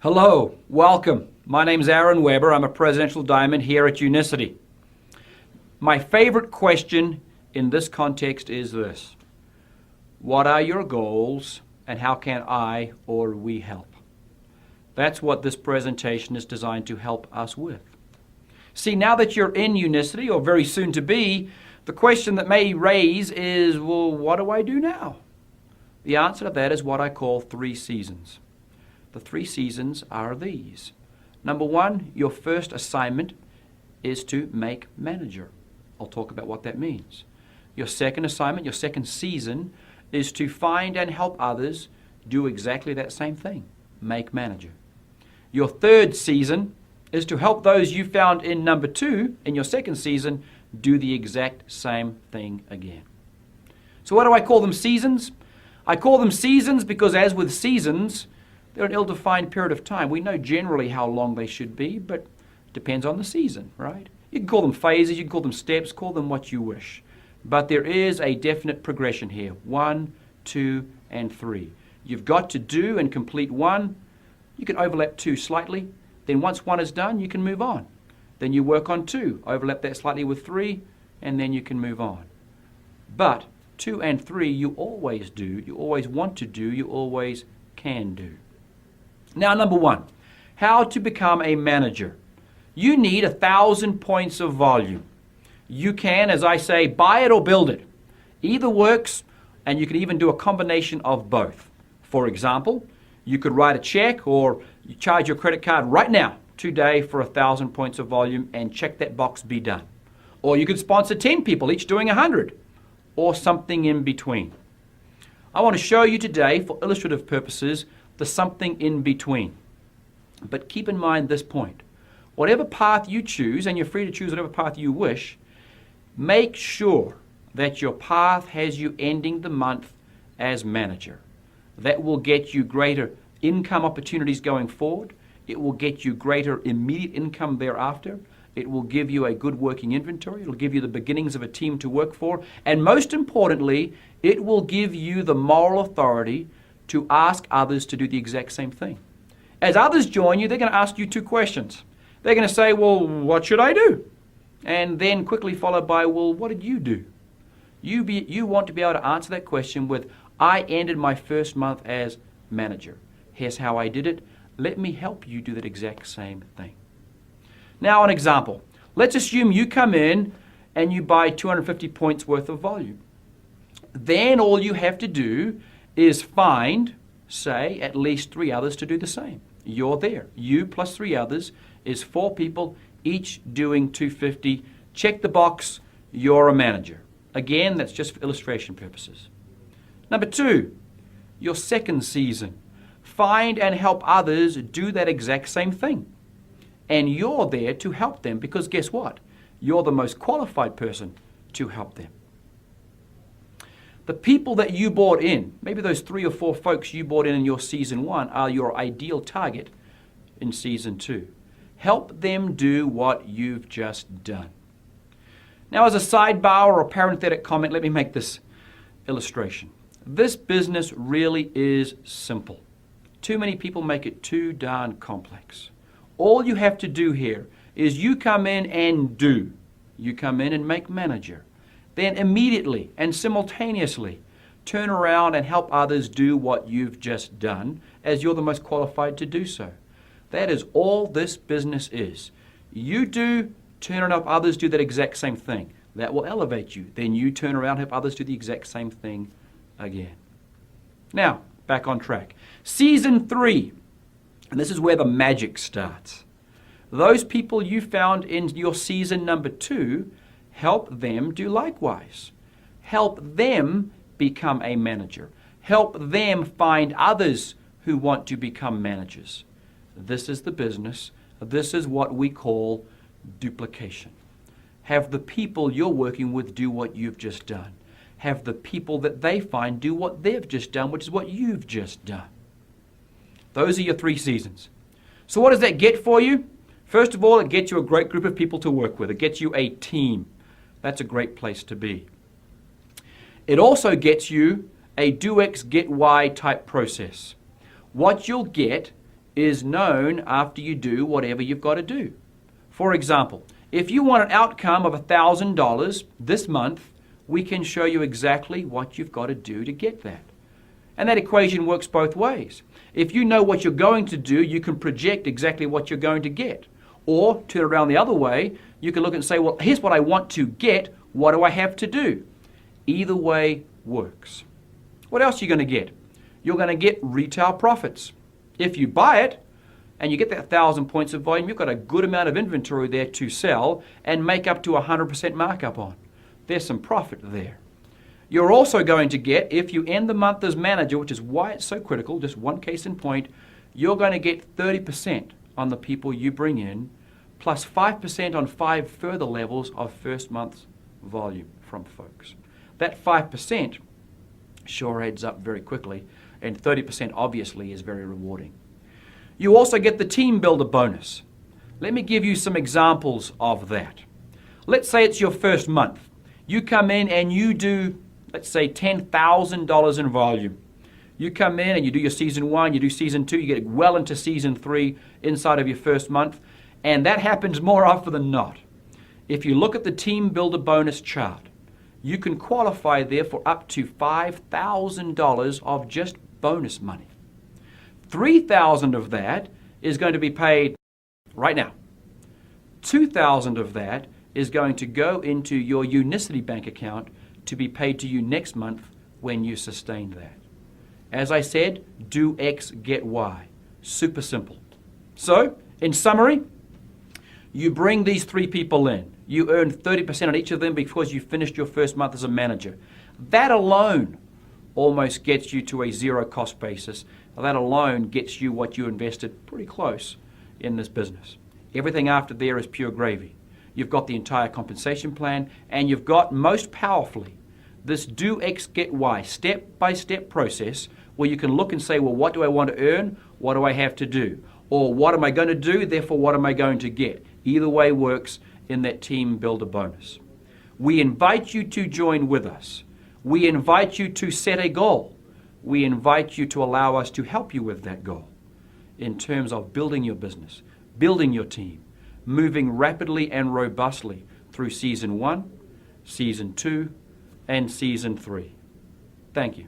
Hello, welcome. My name's Aaron Weber. I'm a Presidential Diamond here at Unicity. My favorite question in this context is this: what are your goals and how can I or we help? That's what this presentation is designed to help us with. See, now that you're in Unicity, or very soon to be, the question that may raise is, well, what do I do now? The answer to that is what I call 3 seasons. The 3 seasons are these. Number 1, your first assignment is to make manager. I'll talk about what that means. Your second assignment, your second season, is to find and help others do exactly that same thing, make manager. Your third season is to help those you found in number 2, in your second season, do the exact same thing again. So what do I call them seasons? I call them seasons because, as with seasons, they're an ill-defined period of time. We know generally how long they should be, but it depends on the season, right? You can call them phases, you can call them steps, call them what you wish. But there is a definite progression here: 1, 2, and 3. You've got to do and complete 1. You can overlap 2 slightly. Then once 1 is done, you can move on. Then you work on 2, overlap that slightly with 3, and then you can move on. But 2 and 3 you always do, you always want to do, you always can do. Now, number 1, how to become a manager. You need 1,000 points of volume. You can, as I say, buy it or build it. Either works, and you can even do a combination of both. For example, you could write a check or you charge your credit card right now, today, for 1,000 points of volume and check that box, be done. Or you could sponsor 10 people, each doing 100, or something in between. I want to show you today, for illustrative purposes, the something in between. But keep in mind this point: whatever path you choose, and you're free to choose whatever path you wish, make sure that your path has you ending the month as manager. That will get you greater income opportunities going forward. It will get you greater immediate income thereafter. It will give you a good working inventory. It will give you the beginnings of a team to work for. And most importantly, it will give you the moral authority to ask others to do the exact same thing. As others join you, they're going to ask you 2 questions. They're going to say, well, what should I do? And then quickly followed by, well, what did you do? You want to be able to answer that question with, I ended my first month as manager. Here's how I did it. Let me help you do that exact same thing. Now, an example. Let's assume you come in and you buy 250 points worth of volume. Then all you have to do is find, say, at least 3 others to do the same. You're there. You plus 3 others is 4 people, each doing 250. Check the box, you're a manager. Again, that's just for illustration purposes. Number 2, your second season. Find and help others do that exact same thing. And you're there to help them because guess what? You're the most qualified person to help them. The people that you brought in, maybe those 3 or 4 folks you brought in your season 1, are your ideal target in season 2. Help them do what you've just done. Now, as a sidebar or a parenthetic comment, let me make this illustration. This business really is simple. Too many people make it too darn complex. All you have to do here is you come in and do. You come in and make manager. Then immediately and simultaneously turn around and help others do what you've just done, as you're the most qualified to do so. That is all this business is. You do, turn around and help others do that exact same thing. That will elevate you. Then you turn around and help others do the exact same thing again. Now, back on track. Season 3, and this is where the magic starts. Those people you found in your season number 2, help them do likewise. Help them become a manager. Help them find others who want to become managers. This is the business. This is what we call duplication. Have the people you're working with do what you've just done. Have the people that they find do what they've just done, which is what you've just done. Those are your 3 seasons. So what does that get for you? First of all, it gets you a great group of people to work with. It gets you a team. That's a great place to be. It also gets you a do X, get Y type process. What you'll get is known after you do whatever you've got to do. For example, if you want an outcome of $1,000 this month, we can show you exactly what you've got to do to get that. And that equation works both ways. If you know what you're going to do, you can project exactly what you're going to get. Or, turn it around the other way, you can look and say, well, here's what I want to get. What do I have to do? Either way works. What else are you going to get? You're going to get retail profits. If you buy it and you get that 1,000 points of volume, you've got a good amount of inventory there to sell and make up to 100% markup on. There's some profit there. You're also going to get, if you end the month as manager, which is why it's so critical, just one case in point, you're going to get 30% on the people you bring in, plus 5% on 5 further levels of first month's volume from folks. That 5% sure adds up very quickly, and 30% obviously is very rewarding. You also get the team builder bonus. Let me give you some examples of that. Let's say it's your first month. You come in and you do, let's say, $10,000 in volume. You come in and you do your season 1, you do season 2, you get well into season 3 inside of your first month, and that happens more often than not. If you look at the team builder bonus chart, you can qualify there for up to $5,000 of just bonus money. $3,000 of that is going to be paid right now. $2,000 of that is going to go into your unicity bank account to be paid to you next month when you sustain that. As I said, do X, get Y. Super simple. So, in summary, you bring these 3 people in. You earn 30% on each of them because you finished your first month as a manager. That alone almost gets you to a zero cost basis. That alone gets you what you invested pretty close in this business. Everything after there is pure gravy. You've got the entire compensation plan, and you've got, most powerfully, this do X, get Y, step-by-step process where you can look and say, well, what do I want to earn? What do I have to do? Or what am I going to do? Therefore, what am I going to get? Either way works in that team builder bonus. We invite you to join with us. We invite you to set a goal. We invite you to allow us to help you with that goal in terms of building your business, building your team, moving rapidly and robustly through season 1, season 2, and season 3. Thank you.